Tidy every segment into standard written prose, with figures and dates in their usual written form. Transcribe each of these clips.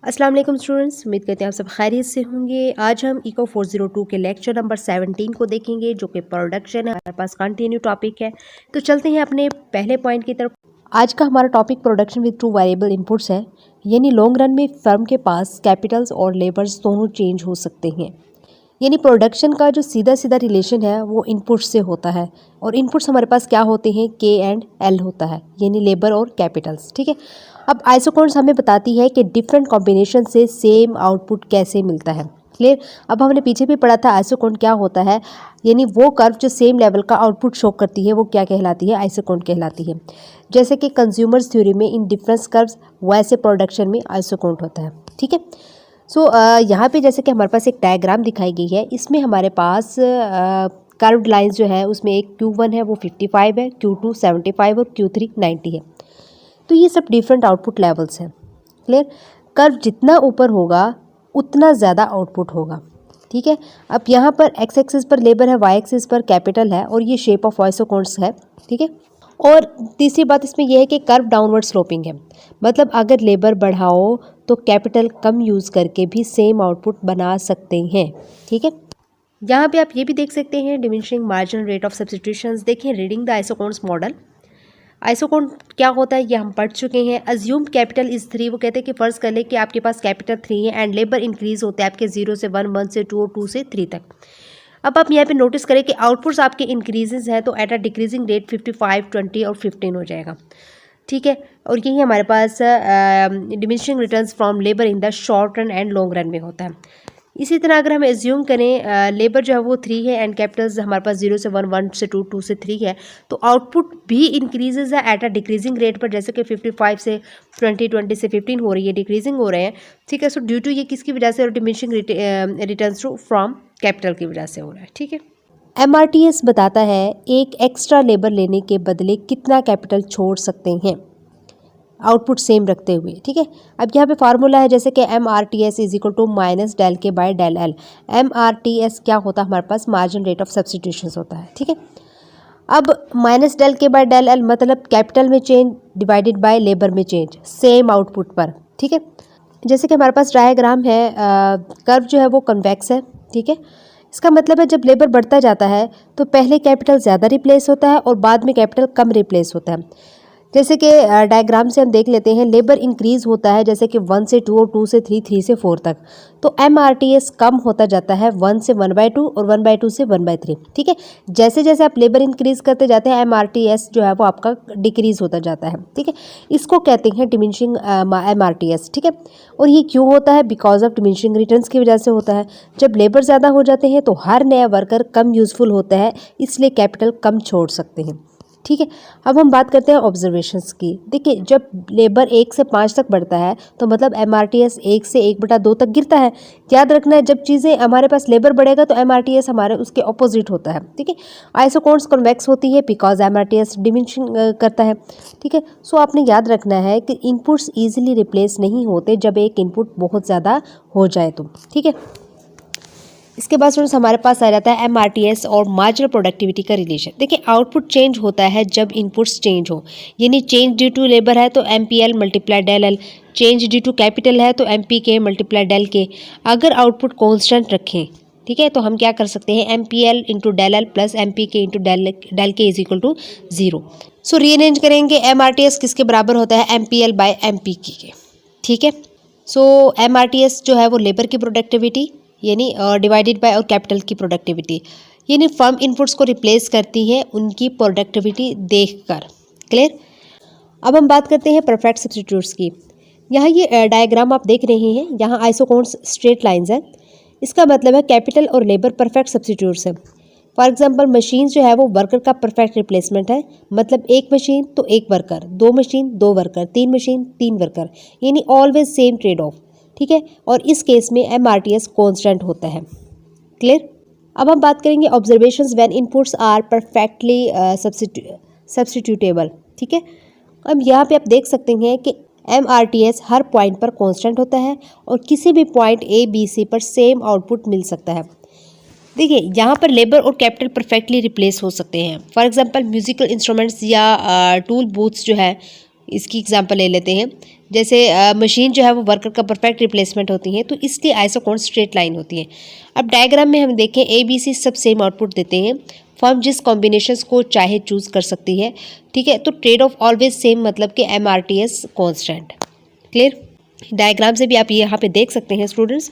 अस्सलाम वालेकुम स्टूडेंट्स, उम्मीद करते हैं आप सब खैरियत से होंगे। आज हम इको 402 के लेक्चर नंबर 17 को देखेंगे जो कि प्रोडक्शन है। हमारे पास कंटिन्यू टॉपिक है, तो चलते हैं अपने पहले पॉइंट की तरफ। आज का हमारा topic production with 2 variable inputs है, यानी लॉन्ग रन में फर्म के पास कैपिटल्स और लेबर्स दोनों चेंज हो सकते हैं। यानी प्रोडक्शन का जो सीधा सीधा रिलेशन है वो इनपुट्स से होता है, और इनपुट्स हमारे पास क्या होते हैं, के एंड एल होता है, यानी लेबर और कैपिटल्स। ठीक है, अब आइसोकॉन्स हमें बताती है कि डिफरेंट कॉम्बिनेशन से सेम आउटपुट कैसे मिलता है। क्लियर। अब हमने पीछे भी पढ़ा था आइसोकॉन्ट क्या होता है, यानी वो कर्व जो सेम लेवल का आउटपुट शो करती है वो क्या कहलाती है, आइसोकॉन्ट कहलाती है। जैसे कि कंज्यूमर्स थ्योरी में इन डिफरेंस कर्व्स, वैसे प्रोडक्शन में आइसोकॉन्ट होता है। ठीक है। सो यहाँ पे जैसे कि हमारे पास एक डायग्राम दिखाई गई है, इसमें हमारे पास कर्व्ड लाइंस जो है उसमें एक Q1 है वो 55 है, Q2 75 और Q3 90 है। तो ये सब डिफरेंट आउटपुट लेवल्स हैं। क्लियर। कर्व जितना ऊपर होगा उतना ज़्यादा आउटपुट होगा। ठीक है। अब यहाँ पर एक्स एक्सिस पर लेबर है, वाई एक्सिस पर कैपिटल है, और ये शेप ऑफ आइसोकॉन्ट्स है। ठीक है। और तीसरी बात इसमें यह है कि कर्व डाउनवर्ड स्लोपिंग है, मतलब अगर लेबर बढ़ाओ तो कैपिटल कम यूज़ करके भी सेम आउटपुट बना सकते हैं। ठीक है। यहाँ पे आप ये भी देख सकते हैं diminishing marginal rate of substitutions. देखें, रीडिंग द आइसोकॉन्ट्स मॉडल। आइसोकॉन्ट क्या होता है ये हम पढ़ चुके हैं। अज्यूम कैपिटल इज 3, वो कहते हैं कि फ़र्ज़ कर ले कि आपके पास कैपिटल 3 है एंड लेबर इंक्रीज होते हैं आपके 0 से 1, 1 से 2 और 2 से 3 तक। अब आप यहाँ पे नोटिस करें कि आउटपुट्स आपके इंक्रीजेज हैं, तो एट अ डिक्रीजिंग रेट 55, 20 और 15 हो जाएगा। ठीक है। और यही हमारे पास diminishing returns from labour in the short run and long run में होता है। इसी तरह अगर हम एज्यूम करें लेबर जो है वो 3 है एंड कैपिटल्स हमारे पास 0 से 1, 1 से 2, 2 से 3 है, तो आउटपुट भी इंक्रीजेज है एट अ डिक्रीजिंग रेट पर, जैसे कि 55 से 20, 20 से 15 हो रही है, डिक्रीजिंग हो रहे हैं। ठीक है। सो ड्यू टू ये किसकी वजह से, और डिमिनिशिंग रिटर्न्स फ्रॉम कैपिटल की वजह से हो रहा है। ठीक है। MRTS बताता है एक एक्स्ट्रा लेबर लेने के बदले कितना कैपिटल छोड़ सकते हैं आउटपुट सेम रखते हुए। ठीक है। अब यहाँ पे फार्मूला है जैसे कि MRTS is equal to minus del के बाय डेल एल। MRTS क्या होता है हमारे पास, मार्जिन रेट ऑफ सब्स्टिट्यूशंस होता है। ठीक है। अब माइनस डेल के बाय डेल एल मतलब कैपिटल में चेंज डिवाइडेड बाय लेबर में चेंज सेम आउटपुट पर। ठीक है। जैसे कि हमारे पास डायग्राम है, कर्व जो है वो कन्वेक्स है। ठीक है। इसका मतलब है जब लेबर बढ़ता जाता है तो पहले कैपिटल ज़्यादा रिप्लेस होता है और बाद में कैपिटल कम रिप्लेस होता है। जैसे कि डायग्राम से हम देख लेते हैं, लेबर इंक्रीज होता है जैसे कि 1 से 2 और 2 से 3, 3 से 4 तक, तो MRTS कम होता जाता है 1 से 1/2 और 1/2 से 1/3। ठीक है। जैसे जैसे आप लेबर इंक्रीज करते जाते हैं MRTS जो है वो आपका डिक्रीज होता जाता है। ठीक है। इसको कहते हैं डिमिनिशिंग MRTS। ठीक है। और ये क्यों होता है, बिकॉज ऑफ डिमिनिशिंग रिटर्न्स की वजह से होता है। जब लेबर ज़्यादा हो जाते हैं तो हर नया वर्कर कम यूज़फुल होता है, इसलिए कैपिटल कम छोड़ सकते हैं। ठीक है। अब हम बात करते हैं ऑब्जर्वेशंस की। देखिए, जब लेबर 1 से 5 तक बढ़ता है तो मतलब MRTS 1 से 1/2 तक गिरता है। याद रखना है जब चीज़ें हमारे पास लेबर बढ़ेगा तो MRTS हमारे उसके ऑपोजिट होता है। ठीक है। आइसोकॉन्ट्स कन्वेक्स होती है बिकॉज MRTS डिमिनिशिंग करता है। ठीक है। सो आपने याद रखना है कि इनपुट्स ईजिली रिप्लेस नहीं होते जब एक इनपुट बहुत ज़्यादा हो जाए तो। ठीक है। इसके बाद स्टूडेंट्स हमारे पास आ जाता है MRTS और मार्जिनल प्रोडक्टिविटी का रिलेशन। देखिए, आउटपुट चेंज होता है जब इनपुट्स चेंज हो, यानी चेंज ड्यू टू लेबर है तो MPL multiply del L, change due to capital है तो MPK मल्टीप्लाई डेल के। अगर आउटपुट कॉन्स्टेंट रखें, ठीक है, तो हम क्या कर सकते हैं, MPL into del L plus MPK into del K is equal to 0। So rearrange करेंगे, MRTS किसके बराबर होता है, MPL बाय MPK के। ठीक है। सो MRTS जो है वो लेबर की प्रोडक्टिविटी यानी डिवाइडेड बाय और कैपिटल की प्रोडक्टिविटी, यानी फर्म इनपुट्स को रिप्लेस करती है उनकी प्रोडक्टिविटी देखकर। क्लियर। अब हम बात करते हैं परफेक्ट सब्स्टिट्यूट्स की। यहाँ ये डायग्राम आप देख रहे हैं, यहाँ आइसोकॉन्ट्स स्ट्रेट लाइंस हैं। इसका मतलब है कैपिटल और लेबर परफेक्ट सब्स्टिट्यूट्स हैं। फॉर एग्जांपल मशीन जो है वो वर्कर का परफेक्ट रिप्लेसमेंट है, मतलब एक मशीन तो एक worker, 2 machine 2 worker, 3 machine 3 worker, यानी ऑलवेज सेम ट्रेड ऑफ। ठीक है। और इस केस में MRTS कांस्टेंट होता है। क्लियर। अब हम बात करेंगे observations when inputs are perfectly substitutable. ठीक है। अब यहाँ पे आप देख सकते हैं कि MRTS हर पॉइंट पर कांस्टेंट होता है और किसी भी पॉइंट ABC पर सेम आउटपुट मिल सकता है। देखिए, यहाँ पर लेबर और कैपिटल परफेक्टली रिप्लेस हो सकते हैं। फॉर एग्जांपल म्यूजिकल इंस्ट्रूमेंट्स या टूल बूथ्स जो है, इसकी एग्जांपल ले लेते हैं। जैसे मशीन जो है वो वर्कर का परफेक्ट रिप्लेसमेंट होती है, तो इसलिए आइसोकोन स्ट्रेट लाइन होती है। अब डायग्राम में हम देखें ABC सब सेम आउटपुट देते हैं, फर्म जिस कॉम्बिनेशंस को चाहे चूज कर सकती है, ठीक है। तो ट्रेड ऑफ ऑलवेज सेम मतलब कि MRTS कांस्टेंट। क्लियर? डायग्राम से भी आप ये यहाँ पे देख सकते हैं स्टूडेंट्स,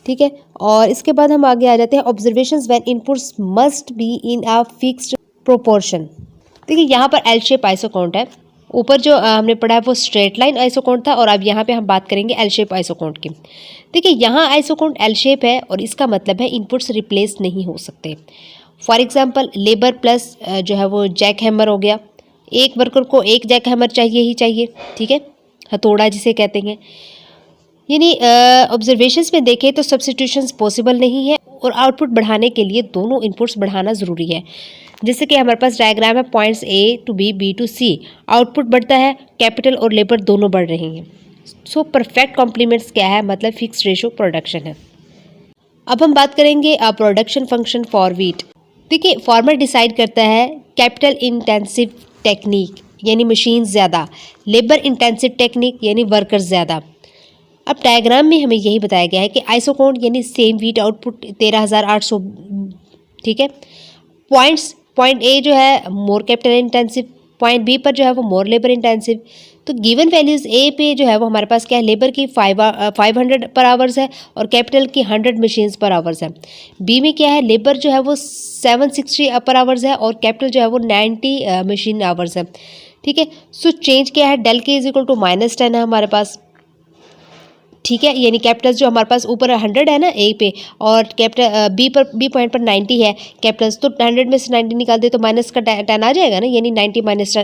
ठीक है। और इसके बाद हम आगे आ जाते हैं observations when inputs must be in a fixed proportion. देखिए यहाँ पर एल शेप आइसोकाउंट है, ऊपर जो हमने पढ़ा है वो स्ट्रेट लाइन आइसोकाउंट था, और अब यहाँ पे हम बात करेंगे एल शेप आइसोकाउंट की। देखिए यहाँ आइसोकाउंट एल शेप है और इसका मतलब है इनपुट्स रिप्लेस नहीं हो सकते। फॉर एग्जांपल लेबर प्लस जो है वो जैक हैमर हो गया, एक वर्कर को एक जैक हैमर चाहिए ही चाहिए, ठीक है, हथौड़ा जिसे कहते हैं। यानी ऑब्जर्वेशंस में देखें तो सब्स्टिट्यूशंस पॉसिबल नहीं है, और आउटपुट बढ़ाने के लिए दोनों इनपुट्स बढ़ाना ज़रूरी है। जैसे कि हमारे पास डायग्राम है, points A to B, B to C, output बढ़ता है, कैपिटल और लेबर दोनों बढ़ रही हैं। सो परफेक्ट कॉम्प्लीमेंट्स क्या है, मतलब फिक्स रेशो प्रोडक्शन है। अब हम बात करेंगे प्रोडक्शन फंक्शन फॉर व्हीट। देखिए फार्मर डिसाइड करता है कैपिटल इंटेंसिव टेक्निक यानी मशीन ज़्यादा, लेबर इंटेंसिव टेक्निक यानी वर्कर्स ज़्यादा। अब डायग्राम में हमें यही बताया गया है कि आइसोकाउंट यानी सेम व्हीट आउटपुट 13,800, ठीक है। पॉइंट ए जो है more capital intensive, point B पर जो है वो मोर लेबर इंटेंसिव। तो गिवन वैल्यूज़ ए पे जो है वो हमारे पास क्या है, लेबर की 500 पर आवर्स है और कैपिटल की 100 मशीन्स पर आवर्स है। बी में क्या है, लेबर जो है वो 760 पर आवर्स है और कैपिटल जो है वो 90 मशीन आवर्स है, ठीक है। सो चेंज क्या है, del K is equal to -10 है हमारे पास, ठीक है। यानी कैपिटल्स जो हमारे पास ऊपर 100 है ना ए पे, और कैपिटल बी पॉइंट पर 90 है कैपिटल्स, तो 100 में से 90 निकाल दे तो माइनस का 10 आ जाएगा ना, यानी 90 माइनस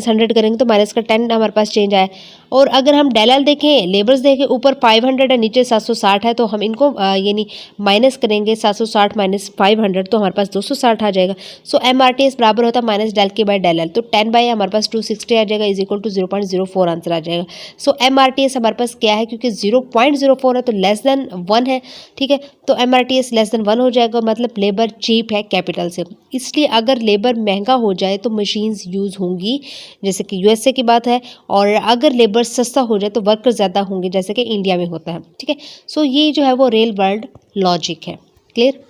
100 करेंगे तो माइनस का 10 हमारे पास चेंज आया। और अगर हम डेल एल देखें, लेबर्स देखें, ऊपर 500 है नीचे 760 है, तो हम इनको यानी माइनस करेंगे 760 माइनस 500 तो हमारे पास 260 आ जाएगा। सो MRTS बराबर होता है माइनस डेल के बाय डेल एल, तो 10 बाई हमारे पास 260 आ जाएगा, इज इक्वल टू 0.04 आंसर आ जाएगा। सो MRTS हमारे पास क्या है, क्योंकि 0.04 है तो लेस देन 1 है, ठीक है। तो MRTS लेस देन 1 हो जाएगा, मतलब लेबर चीप है कैपिटल से। इसलिए अगर लेबर महंगा हो जाए तो मशीन्स यूज़ होंगी, जैसे कि USA की बात है, और अगर लेबर सस्ता हो जाए तो वर्कर ज़्यादा होंगे, जैसे कि इंडिया में होता है, ठीक है। सो ये जो है वो रियल वर्ल्ड लॉजिक है। क्लियर?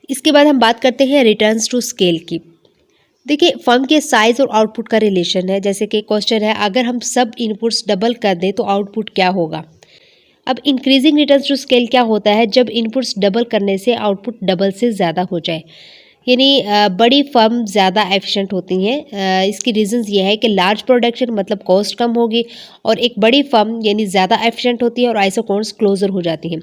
इसके बाद हम बात करते हैं रिटर्न्स टू स्केल की। देखिए फर्म के साइज और आउटपुट का रिलेशन है, जैसे कि क्वेश्चन है अगर हम सब इनपुट्स डबल कर दें तो आउटपुट क्या होगा। अब इंक्रीजिंग रिटर्न्स टू स्केल क्या होता है, जब इनपुट्स डबल करने से आउटपुट डबल से ज़्यादा हो जाए, यानी बड़ी फर्म ज़्यादा एफिशिएंट होती हैं। इसकी रीजंस ये है कि लार्ज प्रोडक्शन मतलब कॉस्ट कम होगी, और एक बड़ी फर्म यानी ज़्यादा एफिशिएंट होती है और आइसोकोन्स क्लोजर हो जाती हैं।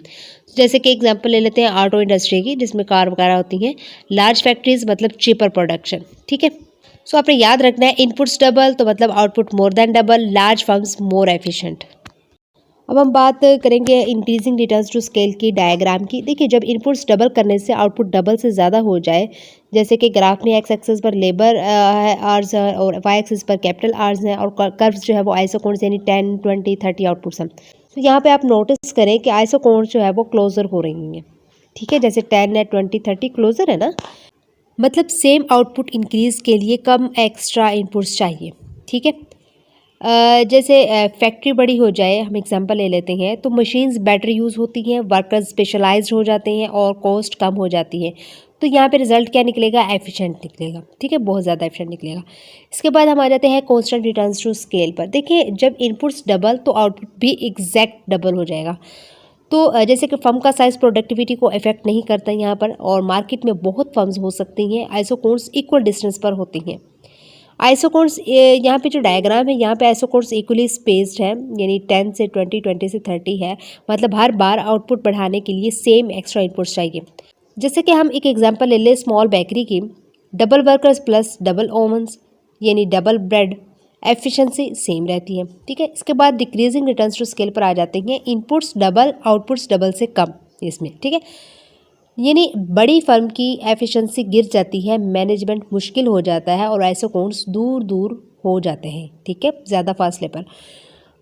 जैसे कि एग्जांपल ले लेते हैं ऑटो इंडस्ट्री की, जिसमें कार वगैरह होती हैं। लार्ज फैक्ट्रीज मतलब चीपर प्रोडक्शन, ठीक है। सो आपने याद रखना है इनपुट्स डबल तो मतलब output more than double, large firms more efficient. अब हम बात करेंगे इंक्रीजिंग रिटर्न्स टू स्केल की डायग्राम की। देखिए जब इनपुट्स डबल करने से आउटपुट डबल से ज़्यादा हो जाए, जैसे कि ग्राफ में एक्स एक्सिस पर लेबर आवर्स है और वाई एक्सिस पर कैपिटल आवर्स हैं, और कर्व्स जो है वो आइसोकोन्स यानी 10, 20, 30 आउटपुट्स हैं। तो यहाँ पे आप नोटिस करें कि आइसोकोन्स जो है वो क्लोजर हो रही हैं, ठीक है। जैसे 10 है, 20, 30 क्लोजर है ना, मतलब सेम आउटपुट इंक्रीज के लिए कम एक्स्ट्रा इनपुट्स चाहिए, ठीक है। जैसे फैक्ट्री बड़ी हो जाए, हम एग्जांपल ले लेते हैं, तो मशीन्स बेटर यूज़ होती हैं, वर्कर्स स्पेशलाइज्ड हो जाते हैं और कॉस्ट कम हो जाती है। तो यहाँ पे रिजल्ट क्या निकलेगा, एफिशिएंट निकलेगा, ठीक है, बहुत ज़्यादा एफिशिएंट निकलेगा। इसके बाद हम आ जाते हैं कांस्टेंट रिटर्न्स टू स्केल पर। देखिए जब इनपुट्स डबल तो आउटपुट भी एग्जैक्ट डबल हो जाएगा। तो जैसे कि फर्म का साइज़ प्रोडक्टिविटी को इफेक्ट नहीं करता यहाँ पर, और मार्केट में बहुत फर्म्स हो सकती हैं, आइसोकोन्स इक्वल डिस्टेंस पर होती हैं। आइसोकोन्स यहाँ पे जो डायग्राम है, यहाँ पे आइसोकोन्स इक्वली स्पेस्ड है, यानी 10 से 20, 20 से 30 है, मतलब हर बार आउटपुट बढ़ाने के लिए सेम एक्स्ट्रा इनपुट्स चाहिए। जैसे कि हम एक एग्जांपल ले लें स्मॉल बेकरी की, डबल वर्कर्स प्लस डबल ओवन्स यानी डबल ब्रेड, एफिशिएंसी सेम रहती है, ठीक है। इसके बाद डिक्रीजिंग रिटर्न्स टू स्केल पर आ जाते हैं, इनपुट्स डबल आउटपुट्स डबल से कम इसमें, ठीक है। यानी बड़ी फर्म की एफिशिएंसी गिर जाती है, मैनेजमेंट मुश्किल हो जाता है और आइसोकोन्स दूर दूर हो जाते हैं, ठीक है, ज़्यादा फासले पर।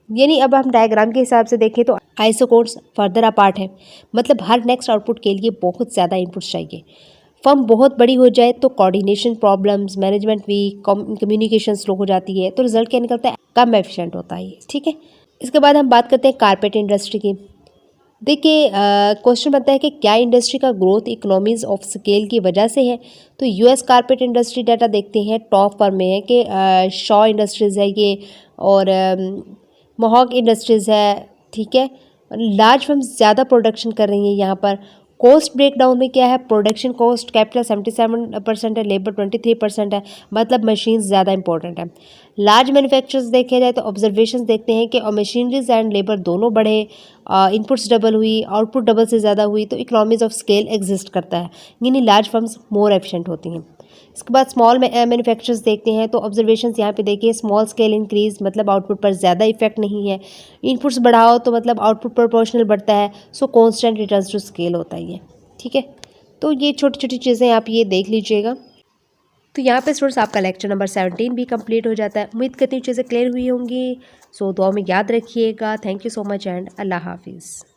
यानी अब हम डायग्राम के हिसाब से देखें तो आइसोकोन्स फर्दर अपार्ट है, मतलब हर नेक्स्ट आउटपुट के लिए बहुत ज़्यादा इनपुट्स चाहिए। फर्म बहुत बड़ी हो जाए तो coordination problems, management weak, communication slow हो जाती है, तो रिजल्ट क्या निकलता है, कम एफिशिएंट होता है ये, ठीक है। इसके बाद हम बात करते हैं कारपेट इंडस्ट्री की। देखिए क्वेश्चन बनता है कि क्या इंडस्ट्री का ग्रोथ इकोनॉमीज ऑफ स्केल की वजह से है। तो यूएस कारपेट इंडस्ट्री डाटा देखते हैं, टॉप पर में है कि शॉ इंडस्ट्रीज़ है ये, और मोहॉक इंडस्ट्रीज़ है, ठीक है। लार्ज फर्म्स ज़्यादा प्रोडक्शन कर रही हैं यहाँ पर। कॉस्ट ब्रेकडाउन में क्या है, प्रोडक्शन कॉस्ट कैपिटल 77% है, लेबर 23% है, मतलब मशीन्स ज़्यादा इंपॉर्टेंट है। लार्ज मैन्युफैक्चरर्स देखे जाए तो ऑब्जर्वेशंस देखते हैं कि मशीनरीज एंड लेबर दोनों बढ़े, इनपुट्स डबल हुई, आउटपुट डबल से ज़्यादा हुई, तो इकोनॉमीज ऑफ स्केल एग्जिस्ट करता है, यानी लार्ज फर्म्स मोर एफिशिएंट होती हैं। इसके बाद स्मॉल मैन्युफैक्चरर्स देखते हैं तो ऑब्जर्वेशंस यहाँ पे देखिए, स्मॉल स्केल इंक्रीज मतलब आउटपुट पर ज़्यादा इफेक्ट नहीं है, इनपुट्स बढ़ाओ तो मतलब आउटपुट प्रोपोर्शनल बढ़ता है, सो कॉन्स्टेंट रिटर्न्स टू स्केल होता है ये, ठीक है। तो ये छोटी छोटी चीज़ें आप ये देख लीजिएगा। तो यहाँ पे स्टूडेंट्स आपका लेक्चर नंबर 17 भी कंप्लीट हो जाता है। उम्मीद करती हूँ चीज़ें क्लियर हुई होंगी। सो दुआ में याद रखिएगा। Thank you so much and अल्लाह हाफिज़।